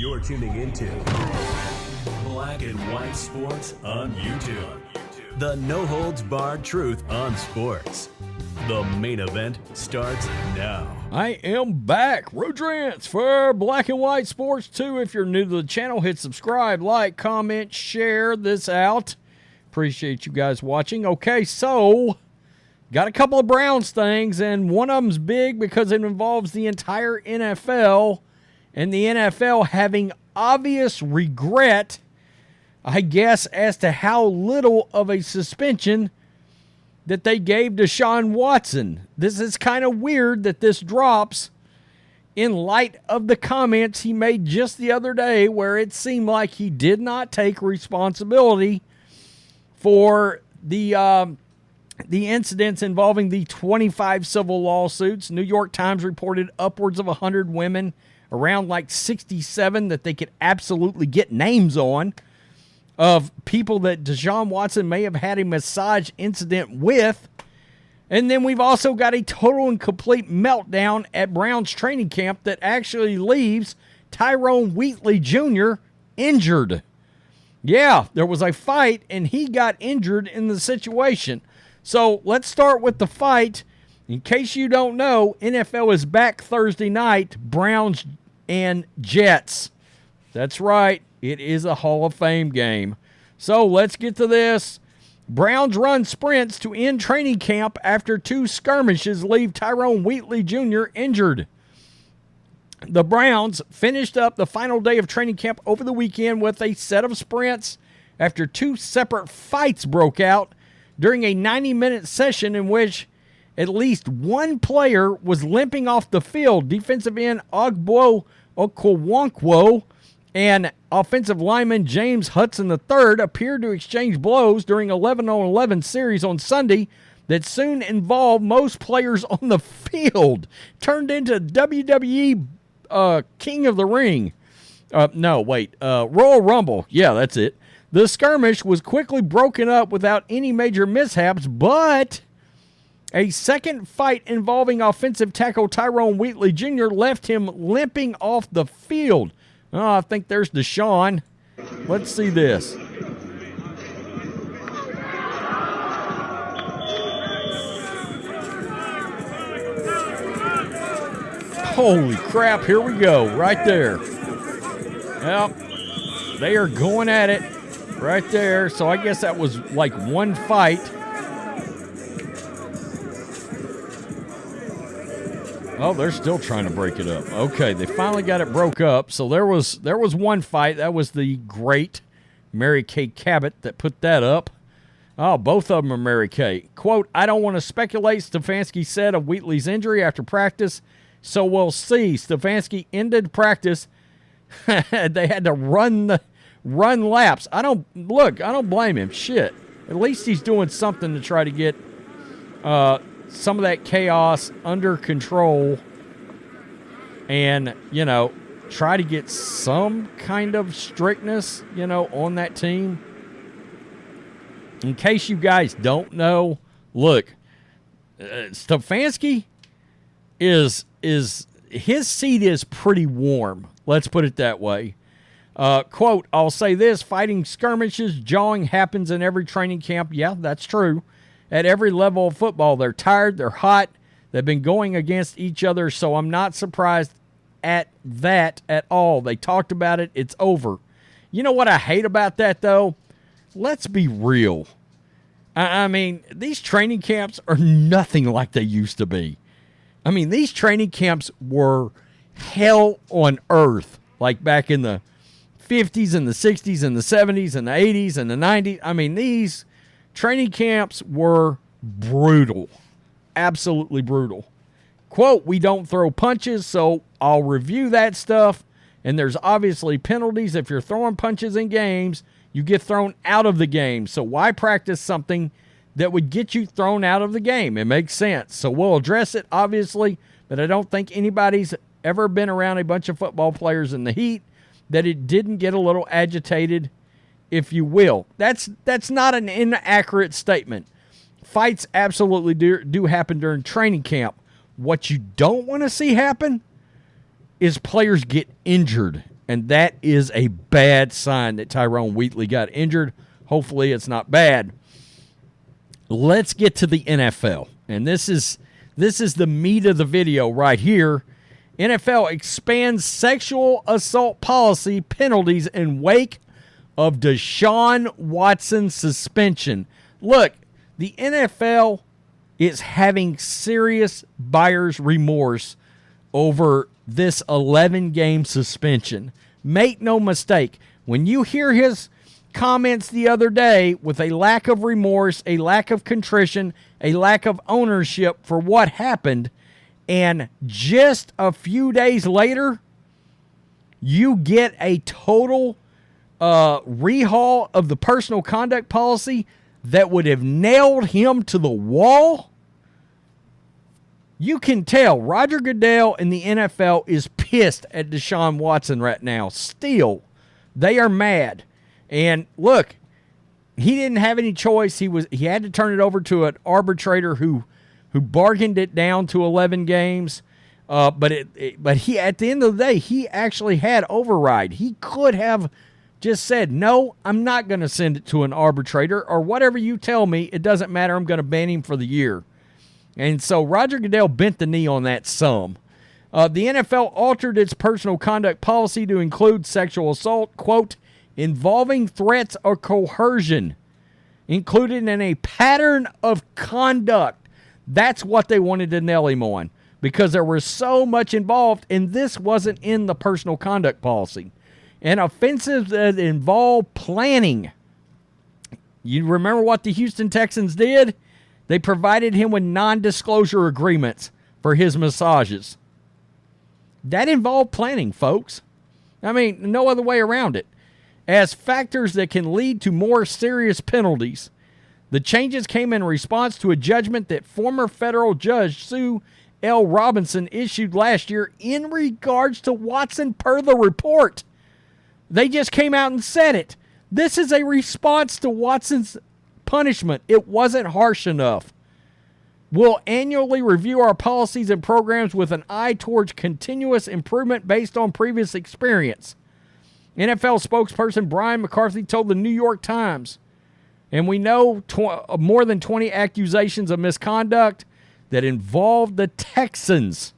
You're tuning into Black and White Sports on YouTube. The no-holds-barred truth on sports. The main event starts now. I am back. Rodrance for Black and White Sports 2. If you're new to the channel, hit subscribe, like, comment, share this out. Appreciate you guys watching. Okay, so got a couple of Browns things, and one of them's big because it involves the entire NFL, and the NFL having obvious regret, I guess, as to how little of a suspension that they gave Deshaun Watson. This is kind of weird that this drops in light of the comments he made just the other day where it seemed like he did not take responsibility for the incidents involving the 25 civil lawsuits. New York Times reported upwards of 100 women, around like 67 that they could absolutely get names on, of people that Deshaun Watson may have had a massage incident with. And then we've also got a total and complete meltdown at Browns training camp that actually leaves Tyrone Wheatley Jr. injured. Yeah, there was a fight, and he got injured in the situation. So let's start with the fight. In case you don't know, NFL is back Thursday night, Browns and Jets. That's right, it is a Hall of Fame game. So let's get to this. Browns run sprints to end training camp after two skirmishes leave Tyrone Wheatley Jr. injured. The Browns finished up the final day of training camp over the weekend with a set of sprints after two separate fights broke out during a 90-minute session in which at least one player was limping off the field. Defensive end Ogbo Okwonkwo and offensive lineman James Hudson III appeared to exchange blows during 11-on-11 series on Sunday that soon involved most players on the field. Turned into WWE King of the Ring. Royal Rumble. Yeah, that's it. The skirmish was quickly broken up without any major mishaps, but a second fight involving offensive tackle Tyrone Wheatley Jr. left him limping off the field. Oh, I think there's Deshaun. Let's see this. Holy crap, here we go, right there. Yep, they are going at it right there. So I guess that was like one fight. Oh, they're still trying to break it up. Okay, they finally got it broke up. So there was one fight. That was the great Mary Kay Cabot that put that up. Oh, both of them are Mary Kay. Quote, "I don't want to speculate," Stefanski said of Wheatley's injury after practice, "so we'll see." Stefanski ended practice. They had to run laps. I don't blame him. Shit. At least he's doing something to try to get some of that chaos under control and, try to get some kind of strictness, on that team. In case you guys don't know, look, Stefanski is his seat is pretty warm. Let's put it that way. Quote, "I'll say this, fighting skirmishes, jawing happens in every training camp." Yeah, that's true. At every level of football, they're tired, they're hot, they've been going against each other, so I'm not surprised at that at all. They talked about it, it's over. You know what I hate about that, though? Let's be real. I mean, these training camps are nothing like they used to be. I mean, these training camps were hell on earth, like back in the 50s and the 60s and the 70s and the 80s and the 90s. I mean, these training camps were brutal, absolutely brutal. Quote, "We don't throw punches, so I'll review that stuff. And there's obviously penalties. If you're throwing punches in games, you get thrown out of the game. So why practice something that would get you thrown out of the game? It makes sense. So we'll address it, obviously, but I don't think anybody's ever been around a bunch of football players in the heat that it didn't get a little agitated, if you will." That's not an inaccurate statement. Fights absolutely do happen during training camp. What you don't want to see happen is players get injured And that is a bad sign that Tyrone Wheatley got injured. Hopefully it's not bad. Let's get to the NFL. And this is the meat of the video right here. NFL expands sexual assault policy penalties in wake of Deshaun Watson suspension. Look, the NFL is having serious buyer's remorse over this 11-game suspension. Make no mistake, when you hear his comments the other day with a lack of remorse, a lack of contrition, a lack of ownership for what happened, and just a few days later, you get a total rehaul of the personal conduct policy that would have nailed him to the wall. You can tell Roger Goodell and the NFL is pissed at Deshaun Watson right now. Still, they are mad. And look, he didn't have any choice. He had to turn it over to an arbitrator who bargained it down to 11 games. But he, at the end of the day, he actually had override. He could have just said, no, I'm not going to send it to an arbitrator, or whatever you tell me, it doesn't matter, I'm going to ban him for the year. And so Roger Goodell bent the knee on that some. The NFL altered its personal conduct policy to include sexual assault, quote, involving threats or coercion, included in a pattern of conduct. That's what they wanted to nail him on, because there was so much involved, and this wasn't in the personal conduct policy. And offenses that involve planning. You remember what the Houston Texans did? They provided him with non-disclosure agreements for his massages. That involved planning, folks. I mean, no other way around it. As factors that can lead to more serious penalties. The changes came in response to a judgment that former federal judge Sue L. Robinson issued last year in regards to Watson per the report. They just came out and said it. This is a response to Watson's punishment. It wasn't harsh enough. We'll annually review our policies and programs with an eye towards continuous improvement based on previous experience. NFL spokesperson Brian McCarthy told the New York Times, and we know more than 20 accusations of misconduct that involved the Texans.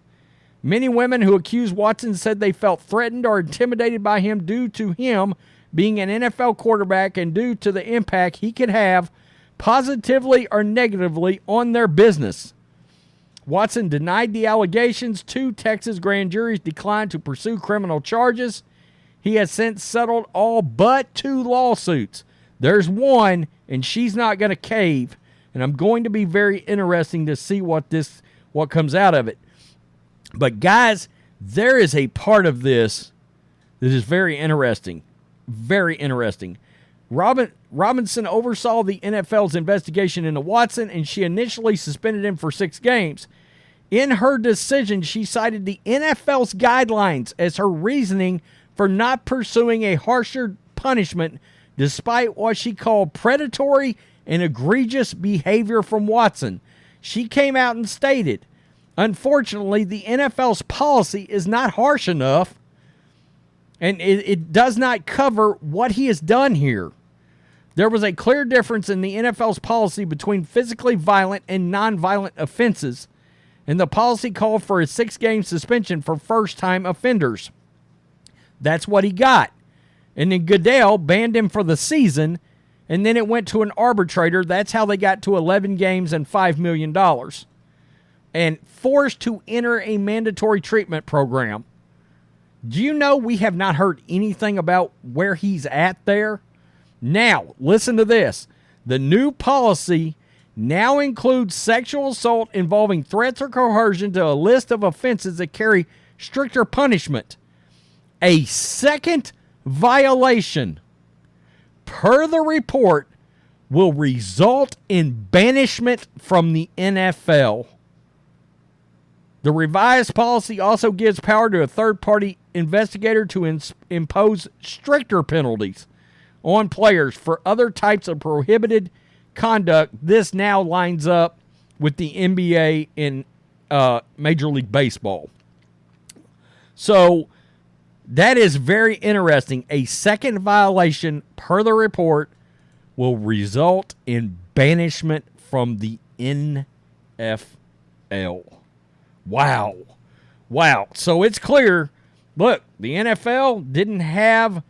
Many women who accused Watson said they felt threatened or intimidated by him due to him being an NFL quarterback and due to the impact he could have positively or negatively on their business. Watson denied the allegations. 2 Texas grand juries declined to pursue criminal charges. He has since settled all but 2 lawsuits. There's one, and she's not going to cave. And I'm going to be very interesting to see what comes out of it. But guys, there is a part of this that is very interesting. Very interesting. Robinson oversaw the NFL's investigation into Watson, and she initially suspended him for 6 games. In her decision, she cited the NFL's guidelines as her reasoning for not pursuing a harsher punishment despite what she called predatory and egregious behavior from Watson. She came out and stated, unfortunately, the NFL's policy is not harsh enough, and it does not cover what he has done here. There was a clear difference in the NFL's policy between physically violent and nonviolent offenses, and the policy called for a 6-game suspension for first-time offenders. That's what he got. And then Goodell banned him for the season, and then it went to an arbitrator. That's how they got to 11 games and $5 million. And forced to enter a mandatory treatment program. Do you know we have not heard anything about where he's at there? Now, listen to this. The new policy now includes sexual assault involving threats or coercion to a list of offenses that carry stricter punishment. A second violation, per the report, will result in banishment from the NFL. The revised policy also gives power to a third-party investigator to impose stricter penalties on players for other types of prohibited conduct. This now lines up with the NBA and Major League Baseball. So That is very interesting. A second violation, per the report, will result in banishment from the NFL. Wow. So it's clear, look, the NFL didn't have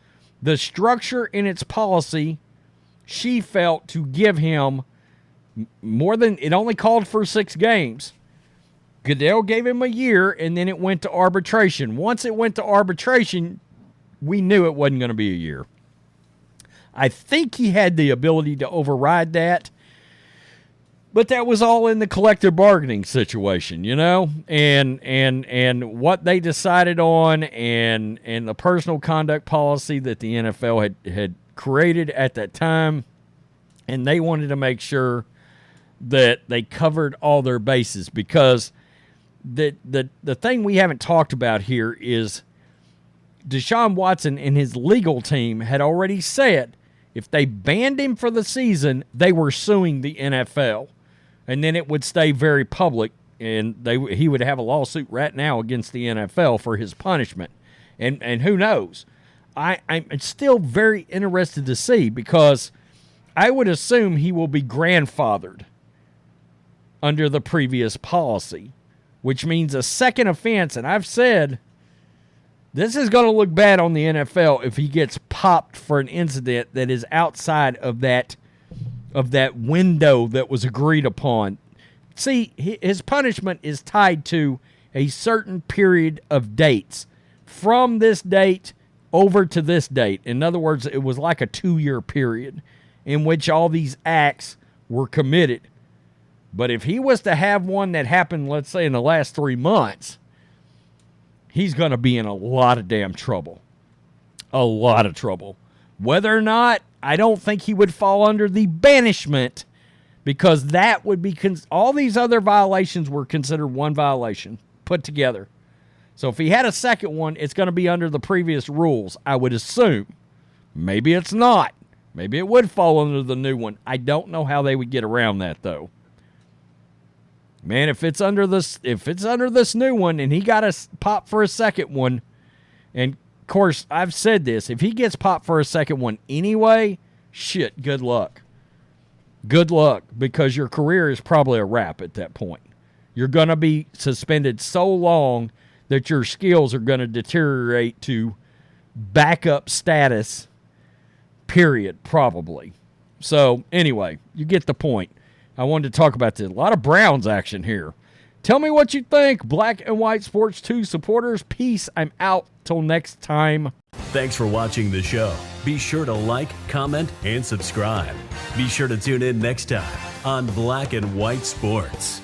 the structure in its policy she felt to give him more than, it only called for 6 games. Goodell gave him a year, and then it went to arbitration. Once it went to arbitration, we knew it wasn't going to be a year. I think he had the ability to override that, but that was all in the collective bargaining situation, you know, and what they decided on, and the personal conduct policy that the NFL had created at that time, and they wanted to make sure that they covered all their bases, because the thing we haven't talked about here is Deshaun Watson and his legal team had already said if they banned him for the season, they were suing the NFL. And then it would stay very public, and he would have a lawsuit right now against the NFL for his punishment. And who knows? I'm still very interested to see, because I would assume he will be grandfathered under the previous policy, which means a second offense. And I've said this is going to look bad on the NFL if he gets popped for an incident that is outside of that window that was agreed upon. See, his punishment is tied to a certain period of dates. From this date over to this date. In other words, it was like a 2-year period in which all these acts were committed. But if he was to have one that happened, let's say, in the last 3 months, he's going to be in a lot of damn trouble. A lot of trouble. Whether or not, I don't think he would fall under the banishment, because that would be, all these other violations were considered one violation put together. So if he had a second one, it's going to be under the previous rules, I would assume. Maybe it's not. Maybe it would fall under the new one. I don't know how they would get around that, though. Man, if it's under this new one and he got a pop for a second one, and of course I've said this, if he gets popped for a second one anyway, shit, good luck. Good luck, because your career is probably a wrap at that point. You're going to be suspended so long that your skills are going to deteriorate to backup status, period, probably. So anyway, you get the point. I wanted to talk about this. A lot of Browns action here. Tell me what you think, Black and White Sports 2 supporters. Peace. I'm out. Till next time. Thanks for watching the show. Be sure to like, comment, and subscribe. Be sure to tune in next time on Black and White Sports.